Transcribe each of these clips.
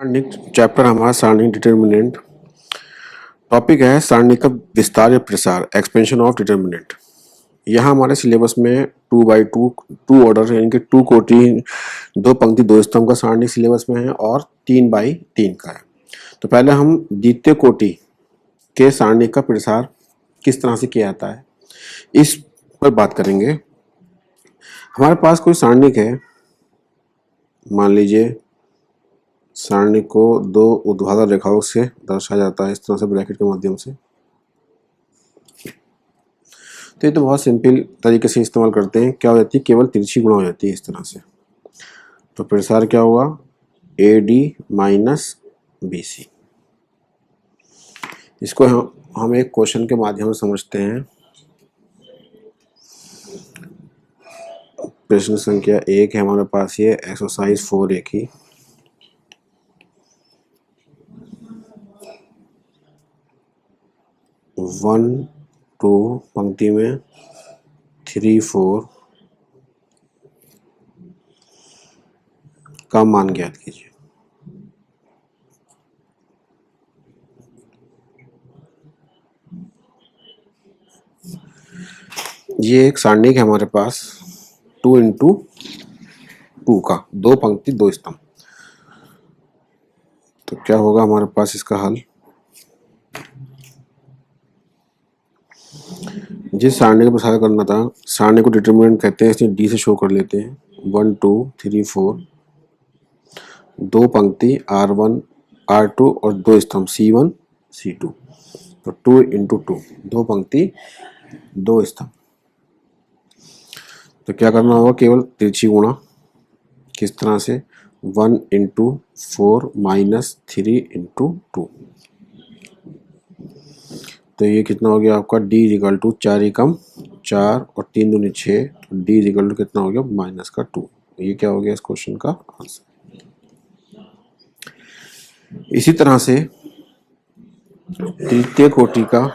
Next chapter हमारा सारणी determinant. Topic है सारणी का विस्तार या प्रसार, एक्सपेंशन ऑफ डिटर्मिनेंट। यहाँ हमारे सिलेबस में 2x2 टू ऑर्डर यानी कि 2 कोटि 2 पंक्ति 2 स्तंभ का सारणी सिलेबस में है और 3x3 का है। तो पहले हम द्वितीय कोटि के सारणी का प्रसार किस तरह से किया जाता है इस पर बात करेंगे। हमारे पास कोई सारणी है, मान लीजिए सारणी को 2 ऊर्ध्वाधर रेखाओं से दर्शाया जाता है इस तरह से ब्रैकेट के माध्यम से। तो ये तो बहुत सिंपल तरीके से इस्तेमाल करते हैं, क्या हो जाती है, केवल तिरछी गुणा हो जाती है इस तरह से। तो प्रसार क्या हुआ, AD माइनस BC। इसको हम एक क्वेश्चन के माध्यम से समझते हैं। प्रश्न संख्या 1 है हमारे पास, ये एक्सरसाइज 4A की। वन टू पंक्ति में 3 4 का मान ज्ञात कीजिए। ये एक सारणी है हमारे पास 2 इंटू 2 का, 2 पंक्ति 2 स्तंभ। तो क्या होगा हमारे पास इसका हल, जिस सारणी का प्रसार करना था, सारणी को डिटरमिनेंट कहते हैं, इसलिए D से शो कर लेते हैं। 1 2 3 4 2 पंक्ति R1 R2 और 2 स्तंभ C1 C2। तो 2 इंटू 2, 2 पंक्ति 2 स्तंभ। तो क्या करना होगा, केवल तिरछी गुणा। किस तरह से, 1 इंटू 4 माइनस 3 इंटू 2। तो ये कितना हो गया आपका, D इजिकल टू 4 एकम 4 और 3 दूनी 6। तो D इजिकल टू कितना हो गया, माइनस का 2। ये क्या हो गया इस क्वेश्चन का आंसर। इसी तरह से तृतीय कोटि का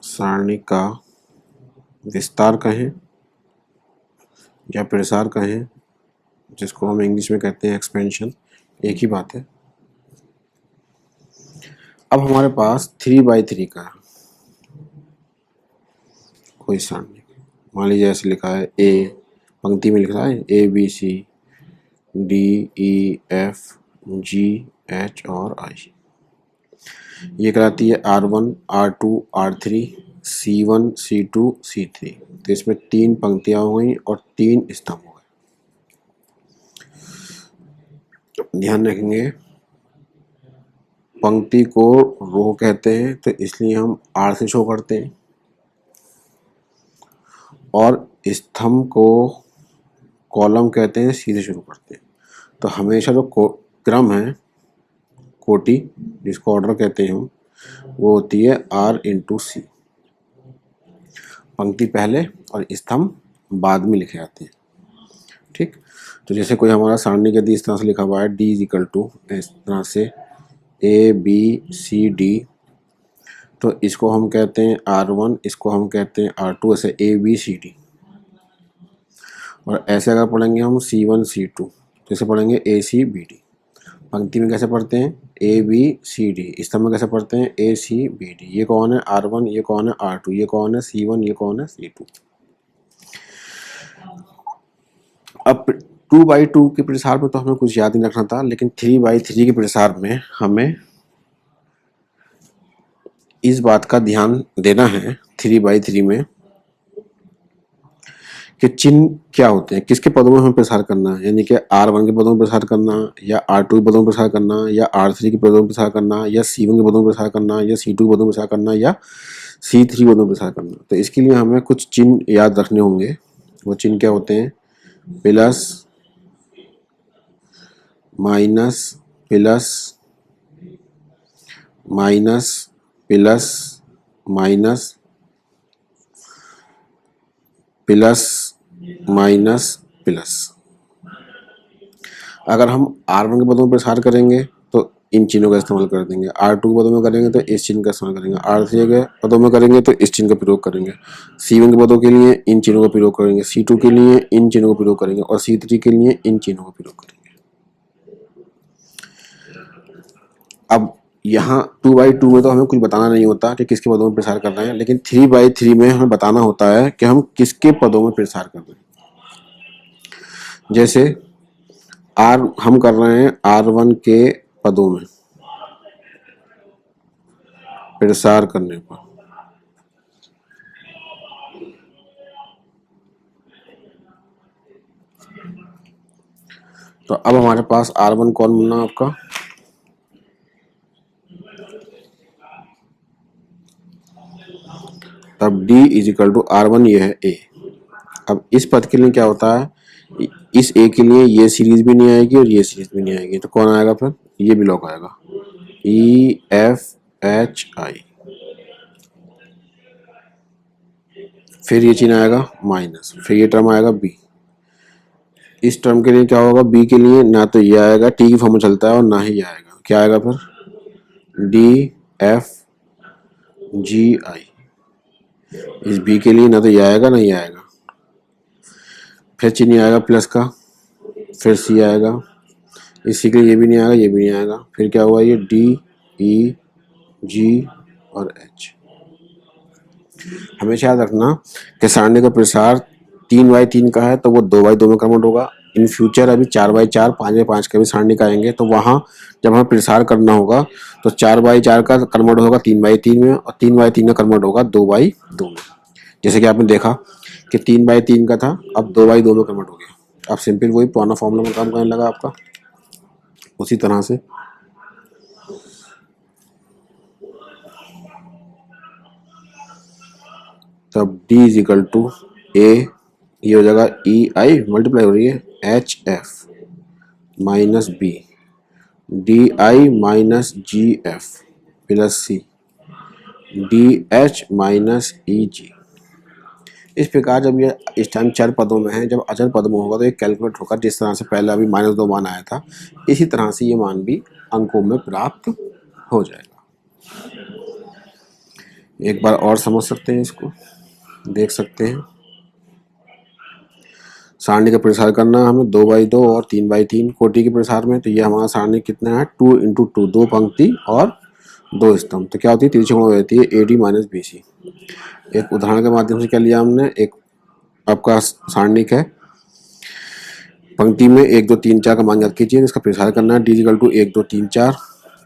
सारणी का विस्तार कहें या प्रसार कहें, जिसको हम इंग्लिश में कहते हैं एक्सपेंशन, एक ही बात है। अब हमारे पास 3x3 का कोई सारणी, मान लीजिए ऐसे लिखा है, A पंक्ति में लिखा है ABC DEF GH और I। ये कहलाती है R1 R2 R3 C1 C2 C3। तो इसमें 3 पंक्तियां हो गई और 3 स्तंभ हो गए। ध्यान रखेंगे, पंक्ति को रो कहते हैं तो इसलिए हम R से शो करते हैं, और स्तंभ को कॉलम कहते हैं, C से शुरू करते हैं। तो हमेशा जो क्रम है, कोटि जिसको ऑर्डर कहते हैं हम, वो होती है R इंटू C। पंक्ति पहले और स्तंभ बाद में लिखे जाते हैं। ठीक, तो जैसे कोई हमारा सारणी यदि इस तरह से लिखा हुआ है, D इजिकल टू इस तरह से ABCD, तो इसको हम कहते हैं R1, इसको हम कहते हैं R2, ऐसे ABCD। और ऐसे अगर पढ़ेंगे हम C1 C2, जैसे पढ़ेंगे ACBD। पंक्ति में कैसे पढ़ते हैं, ABCD। स्तंभ में कैसे पढ़ते हैं, ACBD। ये कौन है, R1, ये कौन है, R2, ये कौन है, C1, ये कौन है, C2। अब 2x2 के प्रसार में तो हमें कुछ याद नहीं रखना था, लेकिन 3x3 के प्रसार में हमें इस बात का ध्यान देना है 3x3 में कि चिन्ह क्या होते हैं, किसके पदों में हमें प्रसार करना है, यानी कि R1 के पदों में प्रसार करना, या R2 के पदों में प्रसार करना, या R3 के पदों में प्रसार करना, या C1 के पदों में प्रसार करना, या C2 के पदों में प्रसार करना, या C3 के पदों में प्रसार करना। तो इसके लिए हमें कुछ चिन्ह याद रखने होंगे। वो चिन्ह क्या होते हैं, plus minus plus minus plus minus plus minus plus. अगर हम R1 के पदों में प्रसार करेंगे तो इन चिन्हों का इस्तेमाल कर देंगे। R2 के पदों में करेंगे तो इस चिन्ह का इस्तेमाल करेंगे। R3 के पदों में करेंगे तो इस चिन्ह का प्रयोग करेंगे। C1 के पदों के लिए इन चिन्हों का प्रयोग करेंगे। C2 के लिए इन चिन्हों का प्रयोग करेंगे और C3 के लिए इन चिन्हों का प्रयोग करेंगे। अब यहाँ 2/2 में तो हमें कुछ बताना नहीं होता कि किसके पदों में प्रसार कर रहे हैं, लेकिन 3/3 में हमें बताना होता है कि हम किसके पदों में प्रसार कर रहे हैं। जैसे हम कर रहे हैं R1 के पदों में प्रसार करने पर तो अब हमारे पास R1 कौन बना आपका, तब D इजिकल टू R1 ये है A। अब इस पद के लिए क्या होता है, इस A के लिए ये सीरीज भी नहीं आएगी और ये सीरीज भी नहीं आएगी, तो कौन आएगा फिर, ये ब्लॉक आएगा EFHI। फिर ये चिन्ह आएगा माइनस, फिर ये टर्म आएगा B। इस टर्म के लिए क्या होगा, B के लिए ना तो ये आएगा, T की फॉर्म में चलता है, और ना ही ये आएगा, क्या आएगा फिर DFGI। इस B के लिए ना तो ये आएगा ना ये आएगा, फिर चिन्ह आएगा प्लस का, फिर C आएगा, इसी के लिए ये भी नहीं आएगा ये भी नहीं आएगा, फिर क्या हुआ ये DEG और H। हमेशा याद रखना कि सारणी का प्रसार 3/3 का है तो वो 2/2 में कन्वर्ट होगा। इन फ्यूचर अभी 4/4 5/5 का भी सारणी का आएंगे, तो वहाँ जब हमें प्रसार करना होगा तो 4/4 का कन्वर्ट होगा 3/3 में, और 3/3 का कन्वर्ट होगा 2/2 में। जैसे कि आपने देखा कि 3/3 का था, अब 2/2 में कन्वर्ट हो गया। अब सिंपल वही पुराना फॉर्मूला में काम करने लगा आपका। उसी तरह से तब D इजिकल टू A, ये हो जाएगा EI मल्टीप्लाई हो रही है HF minus B DI minus GF plus C DH minus EG। इस प्रकार जब ये इस टाइम चर पदों में है, जब अचर पद में होगा तो ये कैलकुलेट होगा, जिस तरह से पहले अभी -2 मान आया था, इसी तरह से ये मान भी अंकों में प्राप्त हो जाएगा। एक बार और समझ सकते हैं, इसको देख सकते हैं। सारणी का प्रसार करना है हमें 2/2 और 3/3 कोटि के प्रसार में, तो ये हमारा सारणी कितना है 2 × 2, 2 पंक्ति और 2 स्तंभ। तो क्या होती है, तिरछी कोण हो जाती है AD माइनस BC। एक उदाहरण के माध्यम से क्या लिया हमने, एक आपका सारणिक है, पंक्ति में 1 2 3 4 का मान याद कीजिए, इसका प्रसार करना है D इक्वल टू 1 2 3 4,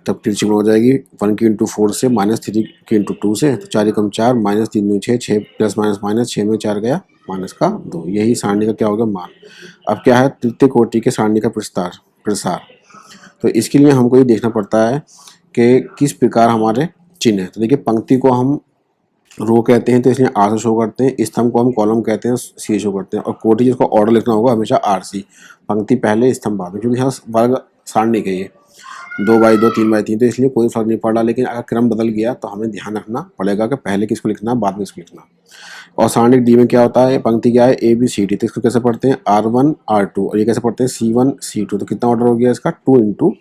तब तिरछी कोण हो जाएगी 1 की × 4 से -3 की × 2 से, तो 4 × 4 -3 2 6 6 प्लस माइनस माइनस 6 में 4 गया -2, यही सारणी का क्या होगा मान। अब क्या है, तृतीय कोटि के सारणी का प्रसार, तो इसके लिए हमको ये देखना पड़ता है कि किस प्रकार हमारे चिन्ह है। तो देखिए, पंक्ति को हम रो कहते हैं तो इसलिए R से शो करते हैं, स्तंभ को हम कॉलम कहते हैं C शो करते हैं, और कोटि जिसको ऑर्डर लिखना होगा हमेशा RC, पंक्ति पहले स्तंभ बाद में, क्योंकि यहाँ वर्ग सारणी के ये 2/2 3/3, तो इसलिए कोई फर्क नहीं पड़ रहा। लेकिन अगर क्रम बदल गया तो हमें ध्यान रखना पड़ेगा कि पहले किसको लिखना बाद में किसको लिखना। और सारणिक D में क्या होता है, पंक्ति क्या है ABCD, तो इसको कैसे पढ़ते हैं R1 R2, और ये कैसे पढ़ते हैं C1 C2, तो कितना ऑर्डर हो गया इसका 2 × 2।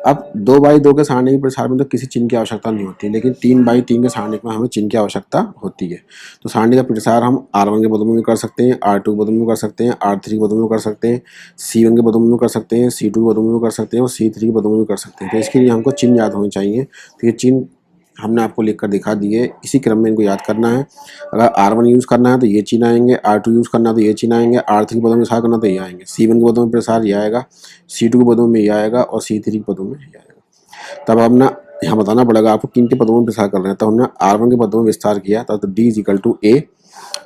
अब 2/2 के सारणिक प्रसार में तो किसी चिन्ह की आवश्यकता नहीं होती, लेकिन 3/3 के सारणिक में हमें चिन्ह की आवश्यकता होती है। तो सारणी का प्रसार हम R1 के पदों में भी कर सकते हैं, R2 के पदों में भी कर सकते हैं, R3 के पदों में भी कर सकते हैं, C1 के पदों में भी कर सकते हैं, C2 के पदों में भी कर सकते हैं, और C3 के पदों में भी कर सकते हैं। तो इसके लिए हमको चिन्ह याद होने चाहिए। तो ये चिन्ह हमने आपको लिख कर दिखा दिए, इसी क्रम में इनको याद करना है। अगर R1 यूज़ करना है तो ये चिन्ह आएंगे, R2 यूज़ करना है तो ये चिन्ह आएंगे, R3 के पदों में प्रसार करना तो ये आएंगे, C1 के पदों में प्रसार ये आएगा, C2 के पदों में ये आएगा, और C3 के पदों में ये आएगा। तब हमने यहाँ बताना पड़ेगा आपको किन के पदों में विस्तार कर रहे हैं। तो हमने R1 के पदों में विस्तार किया, तब तो D इक्वल टू A,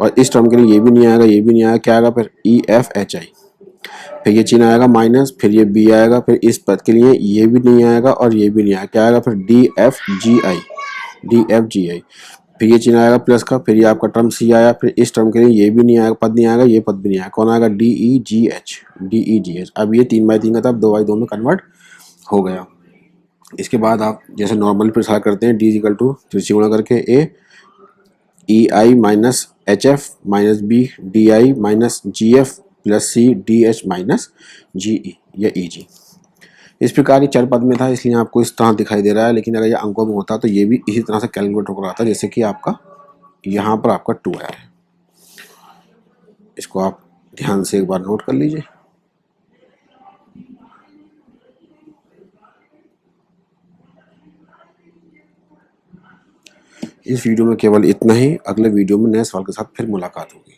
और इस टर्म के लिए ये भी नहीं आएगा ये भी नहीं आएगा, क्या आएगा फिर EFHI, फिर ये चिन्ह आएगा माइनस, फिर ये B आएगा, फिर इस पद के लिए ये भी नहीं आएगा और ये भी नहीं आएगा, क्या आएगा फिर DFGI, फिर ये चिन्ह आएगा प्लस का, फिर ये आपका टर्म C आया, फिर इस टर्म के लिए ये भी नहीं आएगा, पद नहीं आएगा, ये पद भी नहीं आएगा, कौन आएगा DEGH। अब ये 3/3 का था, अब 2/2 में कन्वर्ट हो गया। इसके बाद आप जैसे नॉर्मल प्रसार करते हैं D इक्वल टू तिरछी गुणा करके A EI minus HF minus B DI minus GF plus C DH minus GE या EG। इस प्रकार ये चर पद में था इसलिए आपको इस तरह दिखाई दे रहा है, लेकिन अगर ये अंकों में होता तो ये भी इसी तरह से कैलकुलेट हो रहा था, जैसे कि आपका यहाँ पर आपका 2 आया है। इसको आप ध्यान से एक बार नोट कर लीजिए। इस वीडियो में केवल इतना ही। अगले वीडियो में नए सवाल के साथ फिर मुलाकात होगी।